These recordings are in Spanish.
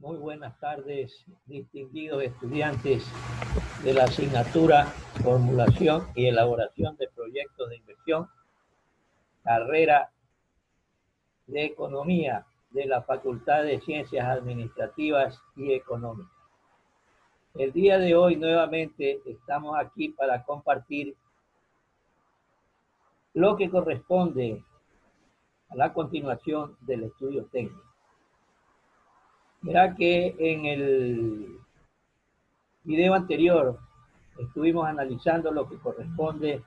Muy buenas tardes, distinguidos estudiantes de la asignatura Formulación y Elaboración de Proyectos de Inversión, carrera de Economía de la Facultad de Ciencias Administrativas y Económicas. El día de hoy nuevamente estamos aquí para compartir lo que corresponde a la continuación del estudio técnico. Verá que en el video anterior estuvimos analizando lo que corresponde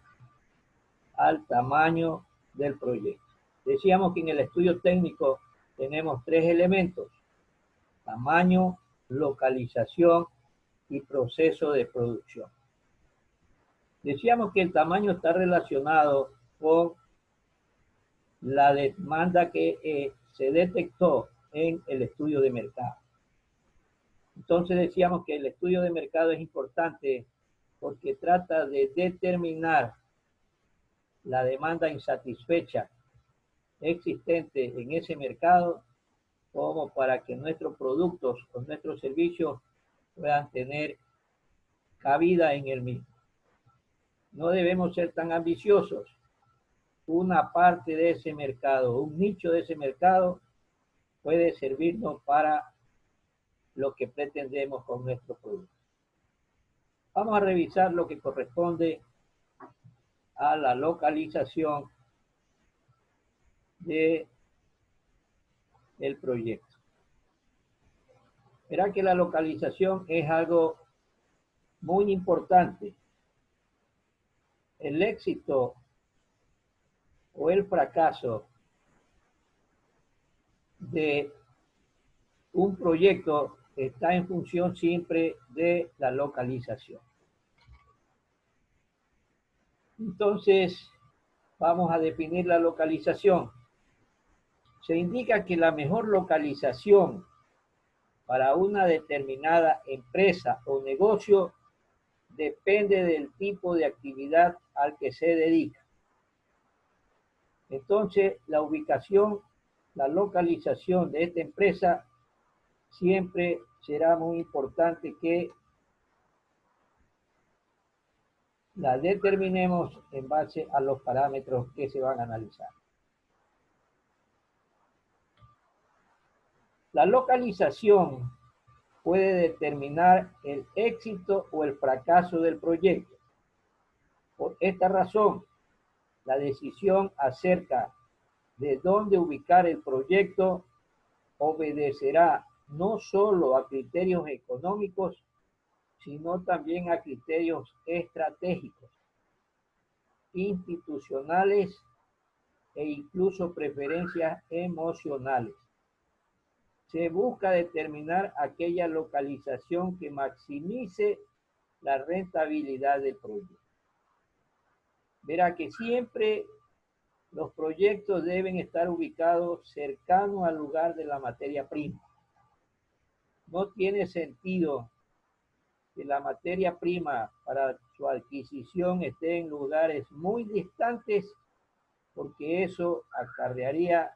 al tamaño del proyecto. Decíamos que en el estudio técnico tenemos tres elementos: tamaño, localización y proceso de producción. Decíamos que el tamaño está relacionado con la demanda que se detectó en el estudio de mercado. Entonces decíamos que el estudio de mercado es importante porque trata de determinar la demanda insatisfecha existente en ese mercado como para que nuestros productos o nuestros servicios puedan tener cabida en el mismo. No debemos ser tan ambiciosos. Una parte de ese mercado, un nicho de ese mercado puede servirnos para lo que pretendemos con nuestro producto. Vamos a revisar lo que corresponde a la localización del proyecto. Verá que la localización es algo muy importante. El éxito o el fracaso de un proyecto está en función siempre de la localización. Entonces, vamos a definir la localización. Se indica que la mejor localización para una determinada empresa o negocio depende del tipo de actividad al que se dedica. Entonces, la ubicación, la localización de esta empresa siempre será muy importante que la determinemos en base a los parámetros que se van a analizar. La localización puede determinar el éxito o el fracaso del proyecto. Por esta razón, la decisión acerca de dónde ubicar el proyecto obedecerá no solo a criterios económicos, sino también a criterios estratégicos, institucionales e incluso preferencias emocionales. Se busca determinar aquella localización que maximice la rentabilidad del proyecto. Verá que siempre los proyectos deben estar ubicados cercanos al lugar de la materia prima. No tiene sentido que la materia prima para su adquisición esté en lugares muy distantes, porque eso acarrearía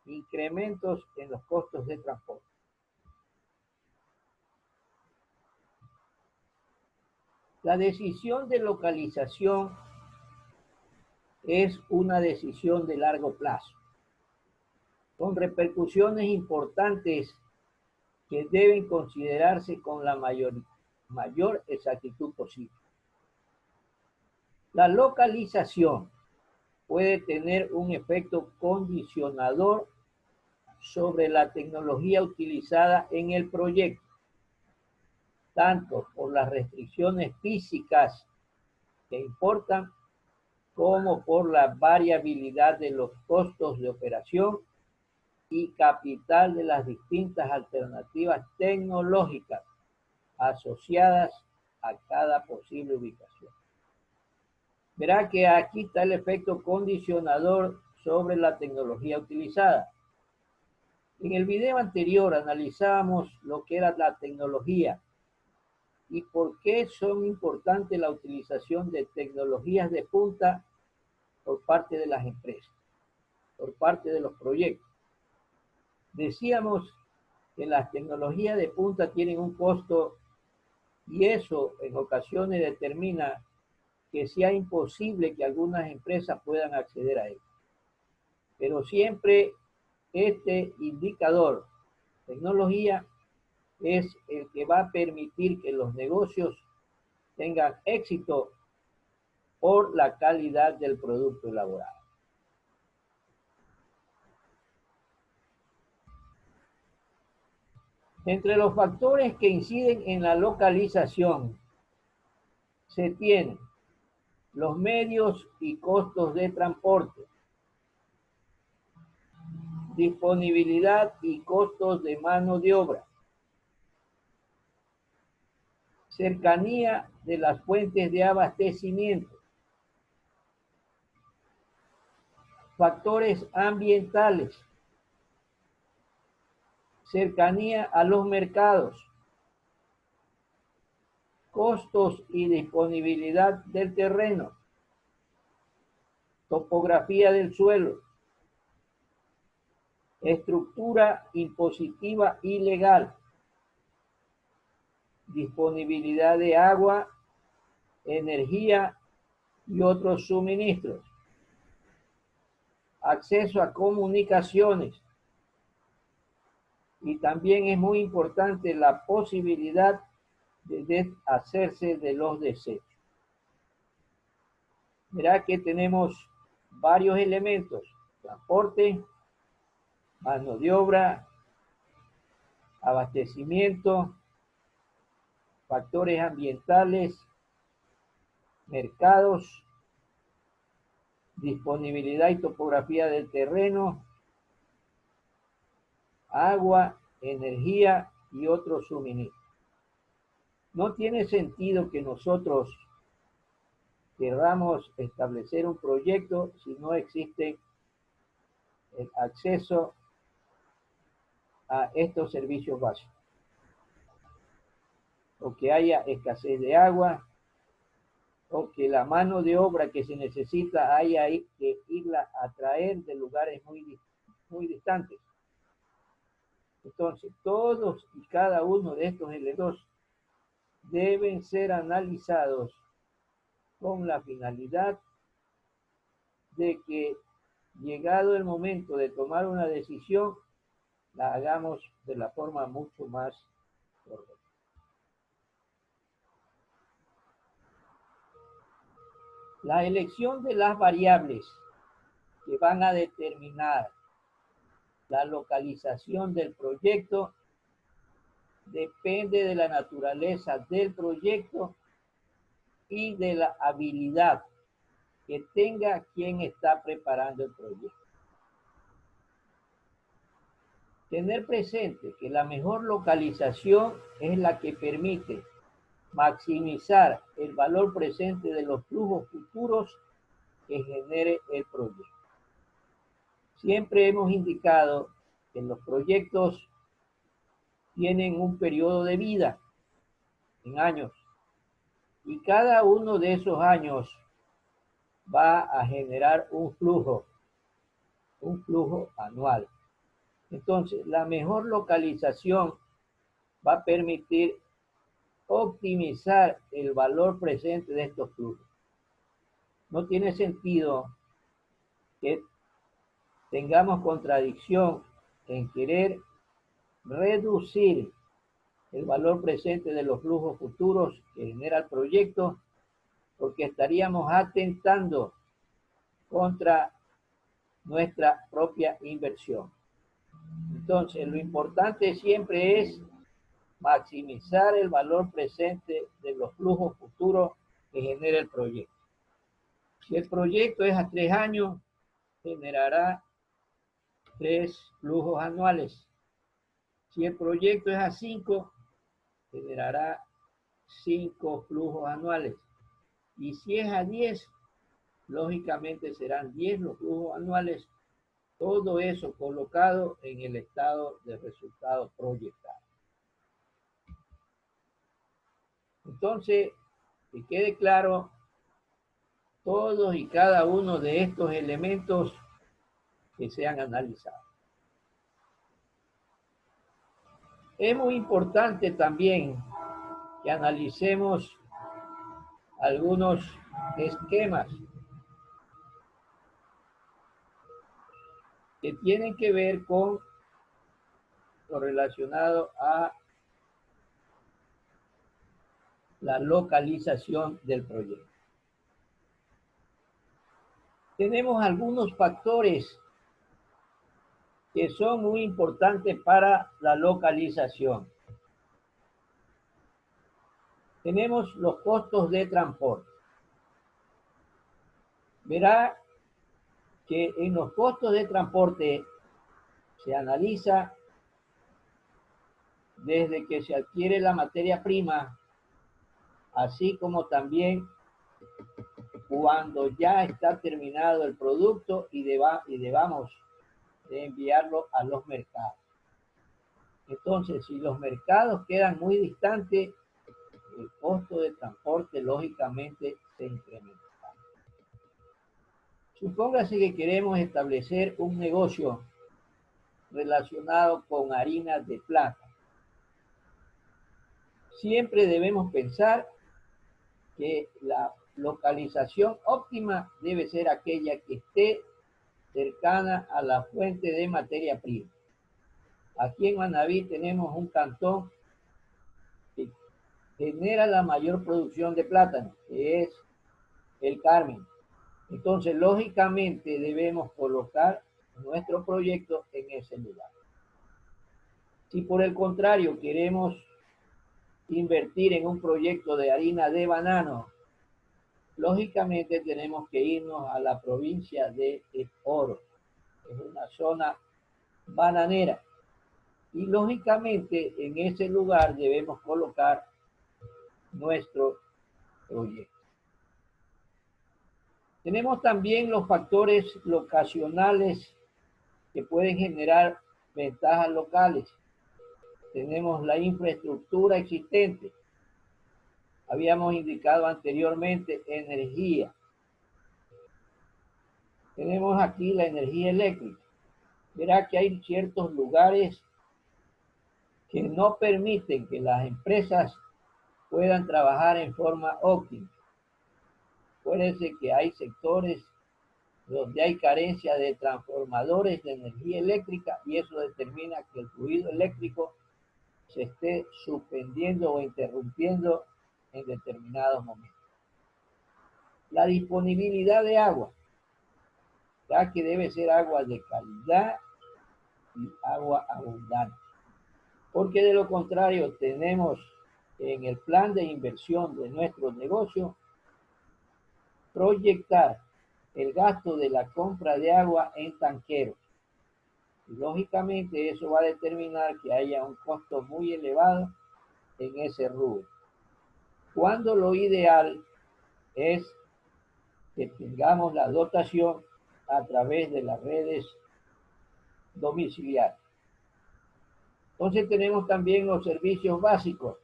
incrementos en los costos de transporte. La decisión de localización es una decisión de largo plazo, con repercusiones importantes que deben considerarse con la mayor exactitud posible. La localización puede tener un efecto condicionador sobre la tecnología utilizada en el proyecto, tanto por las restricciones físicas que importan como por la variabilidad de los costos de operación y capital de las distintas alternativas tecnológicas asociadas a cada posible ubicación. Verá que aquí está el efecto condicionador sobre la tecnología utilizada. En el video anterior analizábamos lo que era la tecnología y por qué son importantes la utilización de tecnologías de punta por parte de las empresas, por parte de los proyectos. Decíamos que las tecnologías de punta tienen un costo y eso en ocasiones determina que sea imposible que algunas empresas puedan acceder a él. Pero siempre este indicador, tecnología, es el que va a permitir que los negocios tengan éxito por la calidad del producto elaborado. Entre los factores que inciden en la localización se tienen los medios y costos de transporte, disponibilidad y costos de mano de obra, cercanía de las fuentes de abastecimiento, factores ambientales, cercanía a los mercados, costos y disponibilidad del terreno, topografía del suelo, estructura impositiva y legal, disponibilidad de agua, energía y otros suministros, acceso a comunicaciones, y también es muy importante la posibilidad de deshacerse de los desechos. Verá que tenemos varios elementos: transporte, mano de obra, abastecimiento, factores ambientales, mercados, disponibilidad y topografía del terreno, agua, energía y otros suministros. No tiene sentido que nosotros queramos establecer un proyecto si no existe el acceso a estos servicios básicos, o que haya escasez de agua, o que la mano de obra que se necesita haya que irla a traer de lugares muy distantes. Entonces, todos y cada uno de estos elementos deben ser analizados con la finalidad de que, llegado el momento de tomar una decisión, la hagamos de la forma mucho más correcta. La elección de las variables que van a determinar la localización del proyecto depende de la naturaleza del proyecto y de la habilidad que tenga quien está preparando el proyecto. Tener presente que la mejor localización es la que permite maximizar el valor presente de los flujos futuros que genere el proyecto. Siempre hemos indicado que los proyectos tienen un periodo de vida en años, y cada uno de esos años va a generar un flujo anual. Entonces, la mejor localización va a permitir optimizar el valor presente de estos flujos. No tiene sentido que tengamos contradicción en querer reducir el valor presente de los flujos futuros que genera el proyecto, porque estaríamos atentando contra nuestra propia inversión. Entonces, lo importante siempre es maximizar el valor presente de los flujos futuros que genera el proyecto. Si el proyecto es a 3 años, generará 3 flujos anuales. Si el proyecto es a 5, generará 5 flujos anuales. Y si es a 10, lógicamente serán 10 los flujos anuales. Todo eso colocado en el estado de resultados proyectados. Entonces, que quede claro, todos y cada uno de estos elementos que sean analizados. Es muy importante también que analicemos algunos esquemas que tienen que ver con lo relacionado a la localización del proyecto. Tenemos algunos factores que son muy importantes para la localización. Tenemos los costos de transporte. Verá que en los costos de transporte se analiza desde que se adquiere la materia prima, así como también cuando ya está terminado el producto y debamos de enviarlo a los mercados. Entonces, si los mercados quedan muy distantes, el costo de transporte lógicamente se incrementa. Supóngase que queremos establecer un negocio relacionado con harinas de plata. Siempre debemos pensar que la localización óptima debe ser aquella que esté cercana a la fuente de materia prima. Aquí en Manabí tenemos un cantón que genera la mayor producción de plátano, que es el Carmen. Entonces, lógicamente, debemos colocar nuestro proyecto en ese lugar. Si por el contrario queremos invertir en un proyecto de harina de banano, lógicamente tenemos que irnos a la provincia de El Oro. Es una zona bananera. Y lógicamente en ese lugar debemos colocar nuestro proyecto. Tenemos también los factores locacionales que pueden generar ventajas locales. Tenemos la infraestructura existente. Habíamos indicado anteriormente energía. Tenemos aquí la energía eléctrica. Verá que hay ciertos lugares que no permiten que las empresas puedan trabajar en forma óptima. Acuérdense que hay sectores donde hay carencia de transformadores de energía eléctrica y eso determina que el fluido eléctrico se esté suspendiendo o interrumpiendo en determinados momentos. La disponibilidad de agua, ya que debe ser agua de calidad y agua abundante, porque de lo contrario tenemos en el plan de inversión de nuestro negocio proyectar el gasto de la compra de agua en tanqueros. Y lógicamente eso va a determinar que haya un costo muy elevado en ese rubro. Cuando lo ideal es que tengamos la dotación a través de las redes domiciliarias. Entonces tenemos también los servicios básicos.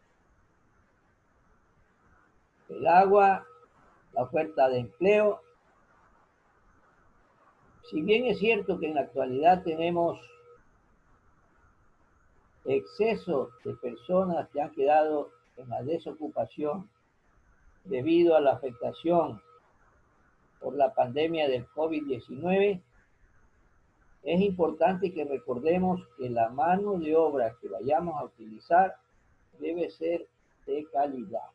El agua, la oferta de empleo. Si bien es cierto que en la actualidad tenemos exceso de personas que han quedado en la desocupación debido a la afectación por la pandemia del COVID-19, es importante que recordemos que la mano de obra que vayamos a utilizar debe ser de calidad.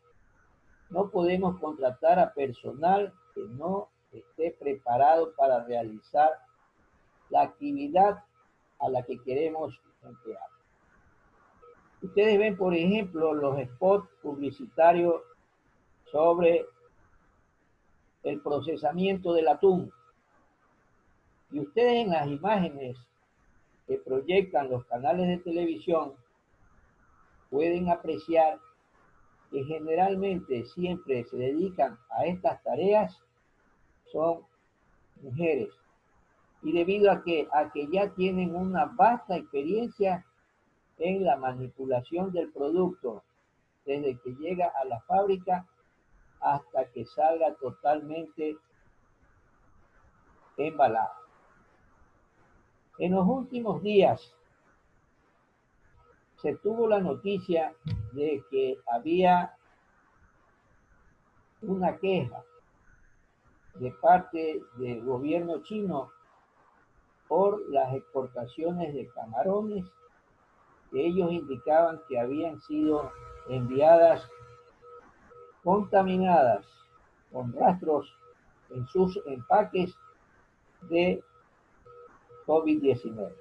No podemos contratar a personal que no esté preparado para realizar la actividad a la que queremos emplear. Ustedes ven, por ejemplo, los spots publicitarios sobre el procesamiento del atún. Y ustedes en las imágenes que proyectan los canales de televisión pueden apreciar que generalmente siempre se dedican a estas tareas son mujeres. Y debido a que ya tienen una vasta experiencia en la manipulación del producto, desde que llega a la fábrica hasta que salga totalmente embalado. En los últimos días se tuvo la noticia de que había una queja de parte del gobierno chino por las exportaciones de camarones que ellos indicaban que habían sido enviadas contaminadas con rastros en sus empaques de COVID-19.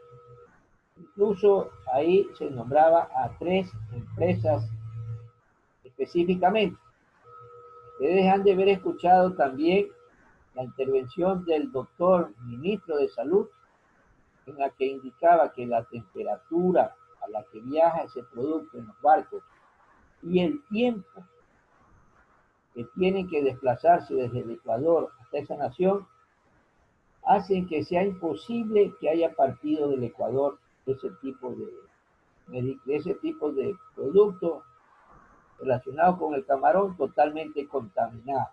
Incluso ahí se nombraba a 3 empresas específicamente. Ustedes han de haber escuchado también la intervención del doctor ministro de Salud, en la que indicaba que la temperatura a la que viaja ese producto en los barcos y el tiempo que tienen que desplazarse desde el Ecuador hasta esa nación hacen que sea imposible que haya partido del Ecuador ese tipo de producto relacionado con el camarón totalmente contaminado.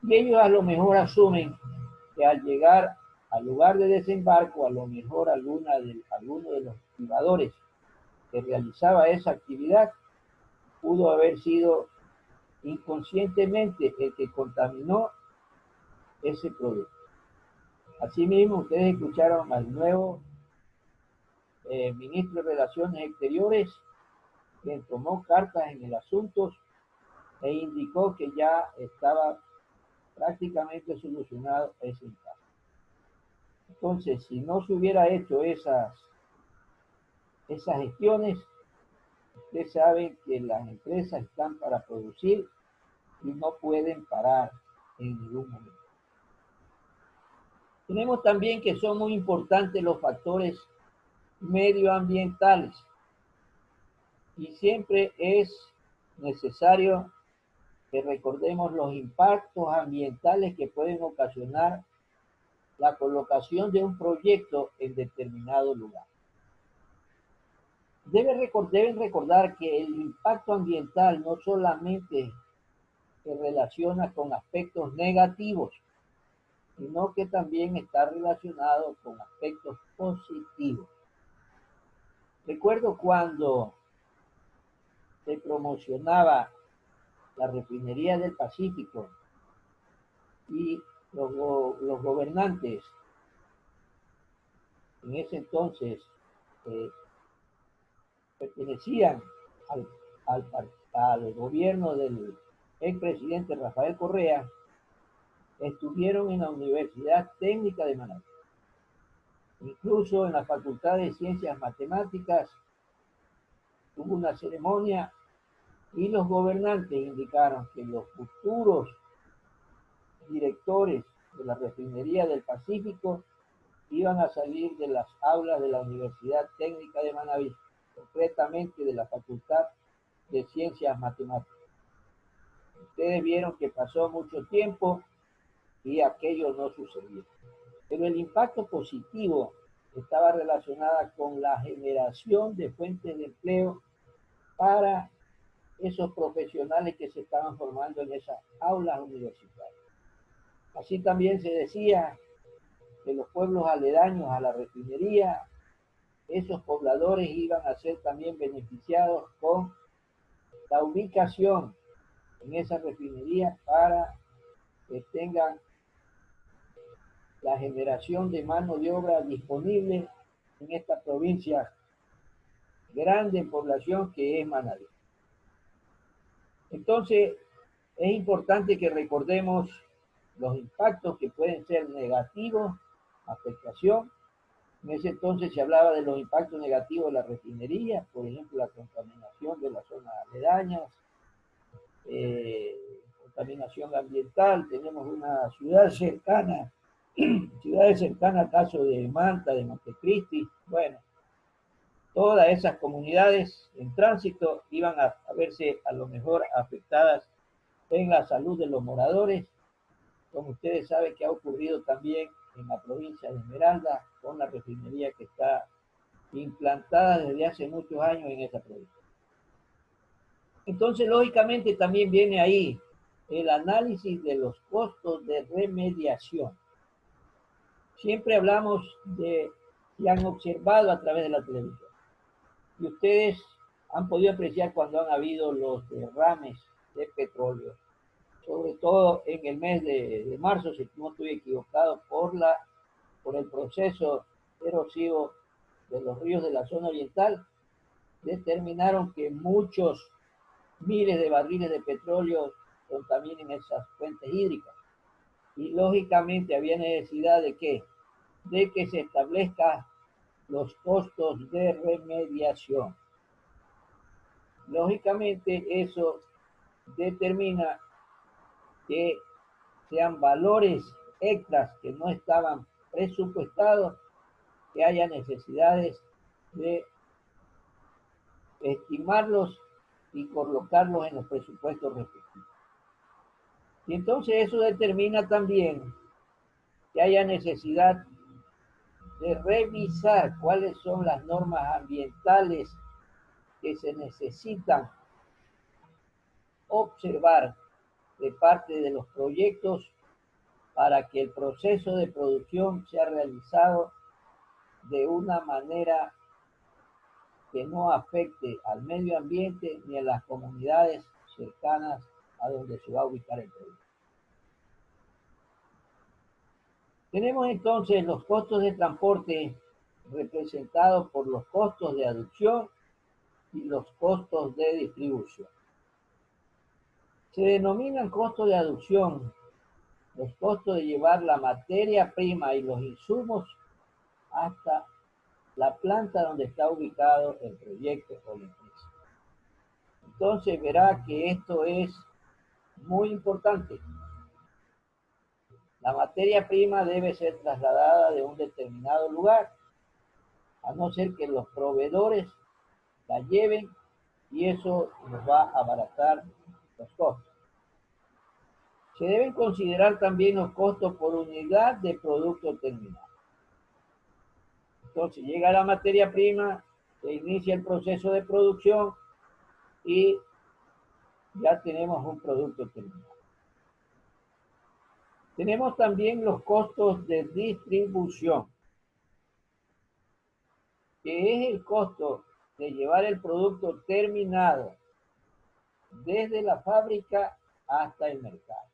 Y ellos a lo mejor asumen que al llegar al lugar de desembarco, a lo mejor alguno de los activadores que realizaba esa actividad pudo haber sido inconscientemente el que contaminó ese producto. Asimismo, ustedes escucharon al nuevo ministro de Relaciones Exteriores, quien tomó cartas en el asunto e indicó que ya estaba prácticamente solucionado ese impasse. Entonces, si no se hubiera hecho esas gestiones, ustedes saben que las empresas están para producir y no pueden parar en ningún momento. Tenemos también que son muy importantes los factores medioambientales y siempre es necesario que recordemos los impactos ambientales que pueden ocasionar la colocación de un proyecto en determinado lugar. Deben recordar que el impacto ambiental no solamente se relaciona con aspectos negativos, sino que también está relacionado con aspectos positivos. Recuerdo cuando se promocionaba la refinería del Pacífico y los gobernantes en ese entonces pertenecían al gobierno del expresidente Rafael Correa, estuvieron en la Universidad Técnica de Manaví. Incluso en la Facultad de Ciencias Matemáticas hubo una ceremonia y los gobernantes indicaron que los futuros directores de la refinería del Pacífico iban a salir de las aulas de la Universidad Técnica de Manaví, concretamente de la Facultad de Ciencias Matemáticas. Ustedes vieron que pasó mucho tiempo y aquello no sucedió. Pero el impacto positivo estaba relacionado con la generación de fuentes de empleo para esos profesionales que se estaban formando en esas aulas universitarias. Así también se decía que los pueblos aledaños a la refinería, esos pobladores iban a ser también beneficiados con la ubicación en esa refinería para que tengan la generación de mano de obra disponible en esta provincia grande en población que es Manaví. Entonces, es importante que recordemos los impactos que pueden ser negativos, afectación. En ese entonces se hablaba de los impactos negativos de la refinería, por ejemplo, la contaminación de las zonas aledañas, contaminación ambiental. Tenemos una ciudad cercana, ciudades cercanas al caso de Manta, de Montecristi. Bueno, todas esas comunidades en tránsito iban a verse a lo mejor afectadas en la salud de los moradores, como ustedes saben que ha ocurrido también en la provincia de Esmeralda con la refinería que está implantada desde hace muchos años en esa provincia. Entonces, lógicamente, también viene ahí el análisis de los costos de remediación. Siempre hablamos de, y han observado a través de la televisión, Y ustedes han podido apreciar cuando han habido los derrames de petróleo, sobre todo en el mes de marzo, si no estoy equivocado, por el proceso erosivo de los ríos de la zona oriental, determinaron que muchos miles de barriles de petróleo contaminen esas fuentes hídricas. Y lógicamente había necesidad de ¿qué? De que se establezcan los costos de remediación. Lógicamente eso determina que sean valores extras que no estaban presupuestados, que haya necesidades de estimarlos y colocarlos en los presupuestos respectivos. Y entonces eso determina también que haya necesidad de revisar cuáles son las normas ambientales que se necesitan observar de parte de los proyectos para que el proceso de producción sea realizado de una manera que no afecte al medio ambiente ni a las comunidades cercanas a donde se va a ubicar el proyecto. Tenemos entonces los costos de transporte representados por los costos de aducción y los costos de distribución. Se denominan costos de aducción los costos de llevar la materia prima y los insumos hasta la planta donde está ubicado el proyecto o la empresa. Entonces verá que esto es muy importante. La materia prima debe ser trasladada de un determinado lugar, a no ser que los proveedores la lleven, y eso nos va a abaratar los costos. Se deben considerar también los costos por unidad de producto terminado. Entonces llega la materia prima, se inicia el proceso de producción y ya tenemos un producto terminado. Tenemos también los costos de distribución, que es el costo de llevar el producto terminado desde la fábrica hasta el mercado.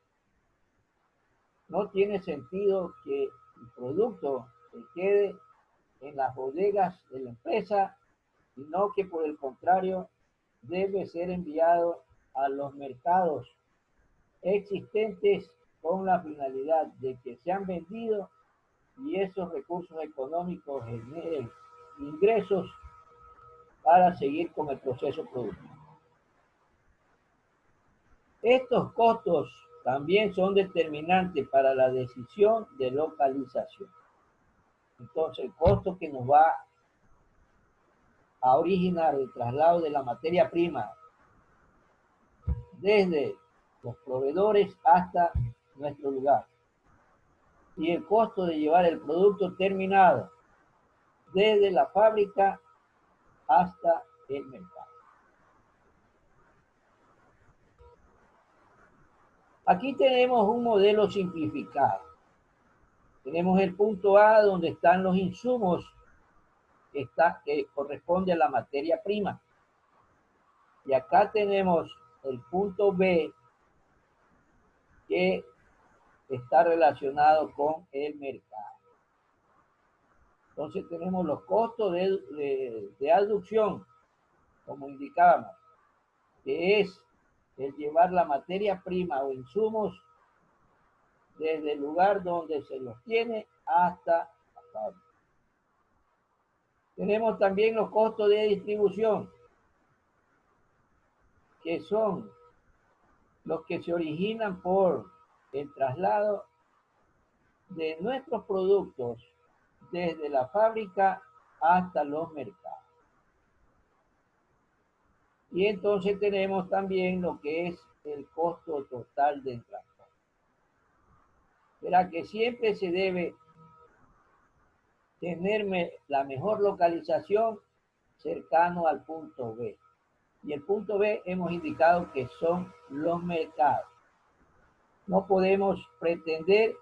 No tiene sentido que el producto se quede en las bodegas de la empresa, sino que por el contrario debe ser enviado a los mercados existentes con la finalidad de que sean vendidos y esos recursos económicos generen ingresos para seguir con el proceso productivo. Estos costos también son determinantes para la decisión de localización. Entonces, el costo que nos va a originar el traslado de la materia prima desde los proveedores hasta nuestro lugar, y el costo de llevar el producto terminado desde la fábrica hasta el mercado. Aquí tenemos un modelo simplificado. Tenemos el punto A donde están los insumos que corresponde a la materia prima. Y acá tenemos el punto B que está relacionado con el mercado. Entonces tenemos los costos de aducción, como indicábamos, que es el llevar la materia prima o insumos desde el lugar donde se los tiene hasta la fábrica. Tenemos también los costos de distribución, que son los que se originan por el traslado de nuestros productos desde la fábrica hasta los mercados. Y entonces tenemos también lo que es el costo total del transporte. Verá que siempre se debe tener la mejor localización cercano al punto B. Y el punto B hemos indicado que son los mercados. No podemos pretender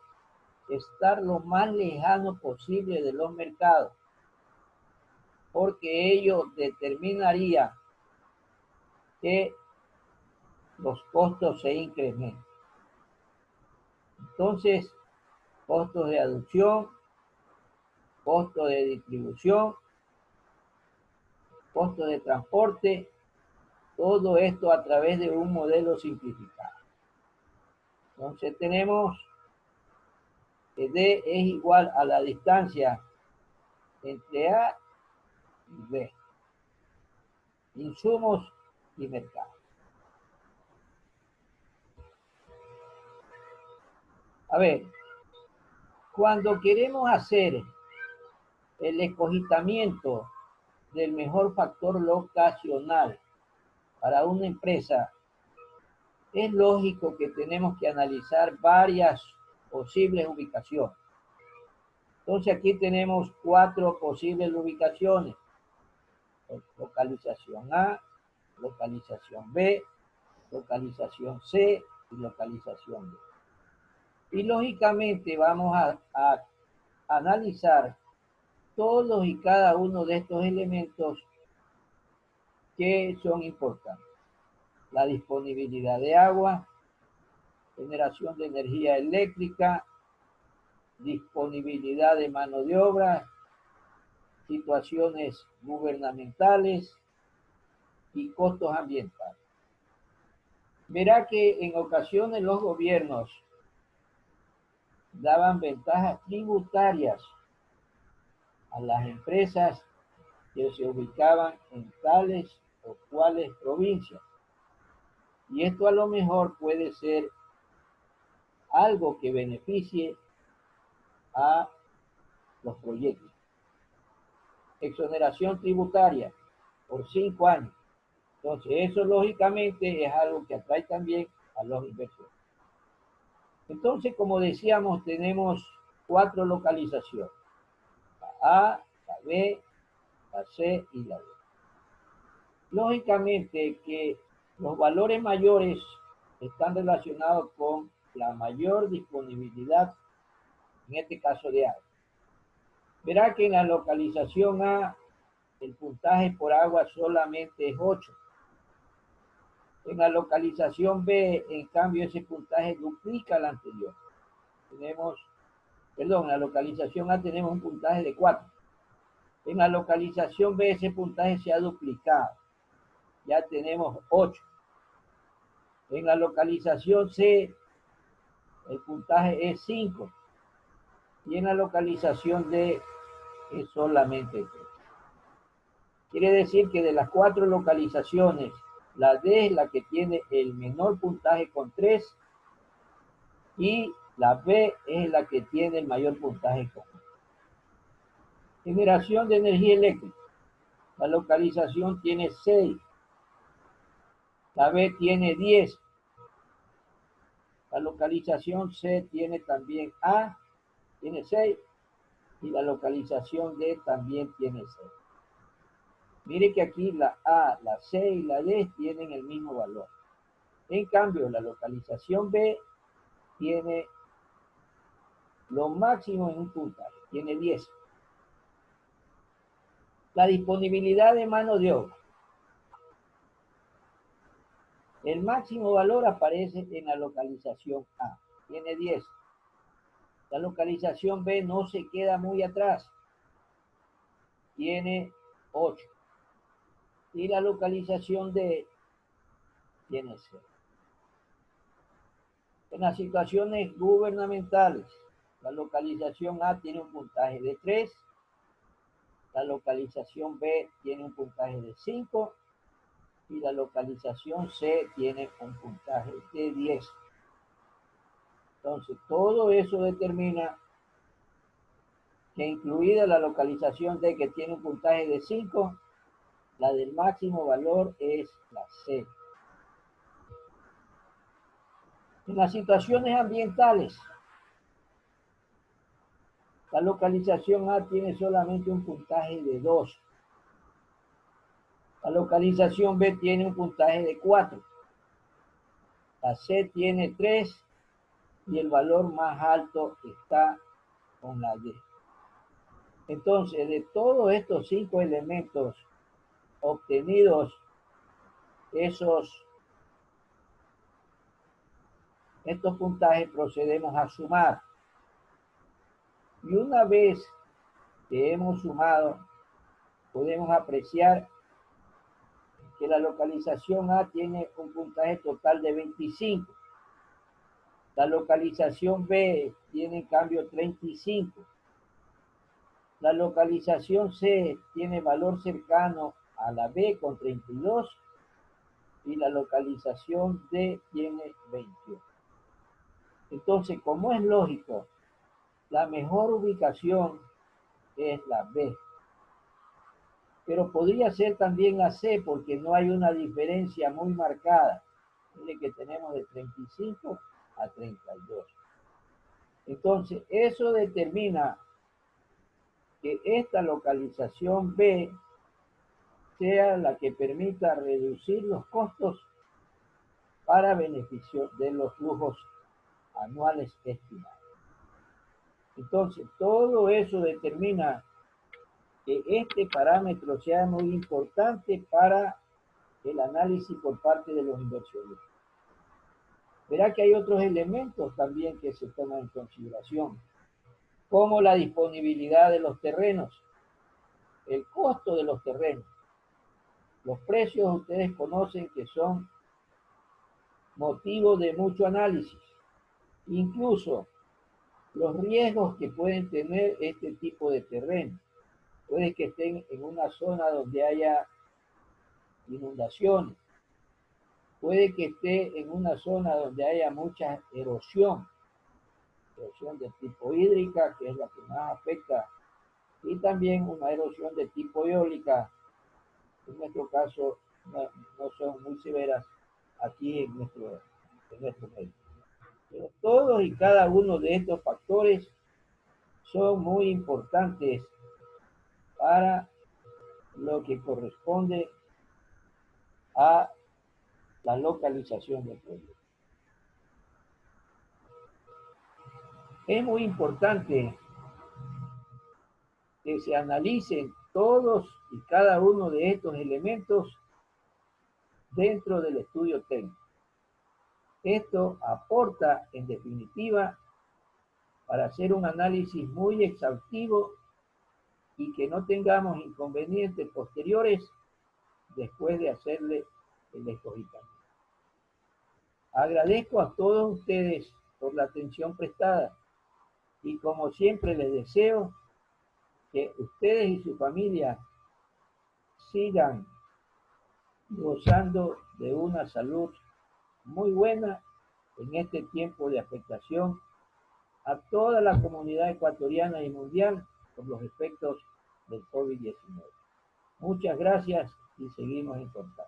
estar lo más lejano posible de los mercados, porque ello determinaría que los costos se incrementan. Entonces, costos de aducción, costos de distribución, costos de transporte, todo esto a través de un modelo simplificado. Entonces tenemos que D es igual a la distancia entre A y B. Insumos y mercado. A ver, cuando queremos hacer el escogitamiento del mejor factor locacional para una empresa, es lógico que tenemos que analizar varias posibles ubicaciones. Entonces aquí tenemos 4 posibles ubicaciones. Localización A, localización B, localización C y localización D. Y lógicamente vamos a analizar todos y cada uno de estos elementos que son importantes. La disponibilidad de agua, generación de energía eléctrica, disponibilidad de mano de obra, situaciones gubernamentales y costos ambientales. Verá que en ocasiones los gobiernos daban ventajas tributarias a las empresas que se ubicaban en tales o cuales provincias. Y esto a lo mejor puede ser algo que beneficie a los proyectos. Exoneración tributaria por 5 años. Entonces, eso lógicamente es algo que atrae también a los inversores. Entonces, como decíamos, tenemos 4 localizaciones. La A, la B, la C y la D. Lógicamente que los valores mayores están relacionados con la mayor disponibilidad, en este caso de agua. Verá que en la localización A el puntaje por agua solamente es 8. En la localización B, en cambio, ese puntaje duplica el anterior. En la localización A tenemos un puntaje de 4. En la localización B ese puntaje se ha duplicado. Ya tenemos 8. En la localización C el puntaje es 5. Y en la localización D es solamente 3. Quiere decir que de las 4 localizaciones, la D es la que tiene el menor puntaje con 3 y la B es la que tiene el mayor puntaje con 1. Generación de energía eléctrica. La localización tiene 6. La B tiene 10. La localización C tiene también A, tiene 6. Y la localización D también tiene 6. Mire que aquí la A, la C y la D tienen el mismo valor. En cambio, la localización B tiene lo máximo en un puntaje, tiene 10. La disponibilidad de mano de obra. El máximo valor aparece en la localización A, tiene 10. La localización B no se queda muy atrás, tiene 8. Y la localización D tiene 0. En las situaciones gubernamentales, la localización A tiene un puntaje de 3, la localización B tiene un puntaje de 5 y la localización C tiene un puntaje de 10. Entonces, todo eso determina que incluida la localización D que tiene un puntaje de 5, la del máximo valor es la C. En las situaciones ambientales, la localización A tiene solamente un puntaje de 2. La localización B tiene un puntaje de 4. La C tiene 3 y el valor más alto está con la D. Entonces, de todos estos 5 elementos obtenidos, estos puntajes procedemos a sumar. Y una vez que hemos sumado, podemos apreciar que la localización A tiene un puntaje total de 25. La localización B tiene en cambio 35. La localización C tiene valor cercano a la B con 32 y la localización D tiene 21. Entonces, como es lógico, la mejor ubicación es la B. Pero podría ser también la C porque no hay una diferencia muy marcada. Mire que tenemos de 35 a 32. Entonces, eso determina que esta localización B sea la que permita reducir los costos para beneficio de los flujos anuales estimados. Entonces, todo eso determina que este parámetro sea muy importante para el análisis por parte de los inversionistas. Verá que hay otros elementos también que se toman en consideración, como la disponibilidad de los terrenos, el costo de los terrenos. Los precios ustedes conocen que son motivo de mucho análisis, incluso los riesgos que pueden tener este tipo de terreno. Puede que estén en una zona donde haya inundaciones, puede que esté en una zona donde haya mucha erosión de tipo hídrica, que es la que más afecta, y también una erosión de tipo eólica, en nuestro caso no son muy severas aquí en nuestro medio. Pero todos y cada uno de estos factores son muy importantes para lo que corresponde a la localización del proyecto. Es muy importante que se analicen todos y cada uno de estos elementos dentro del estudio técnico. Esto aporta, en definitiva, para hacer un análisis muy exhaustivo y que no tengamos inconvenientes posteriores después de hacerle el escogitamiento. Agradezco a todos ustedes por la atención prestada y como siempre les deseo que ustedes y su familia sigan gozando de una salud muy buena en este tiempo de afectación a toda la comunidad ecuatoriana y mundial por los efectos del COVID-19. Muchas gracias y seguimos en contacto.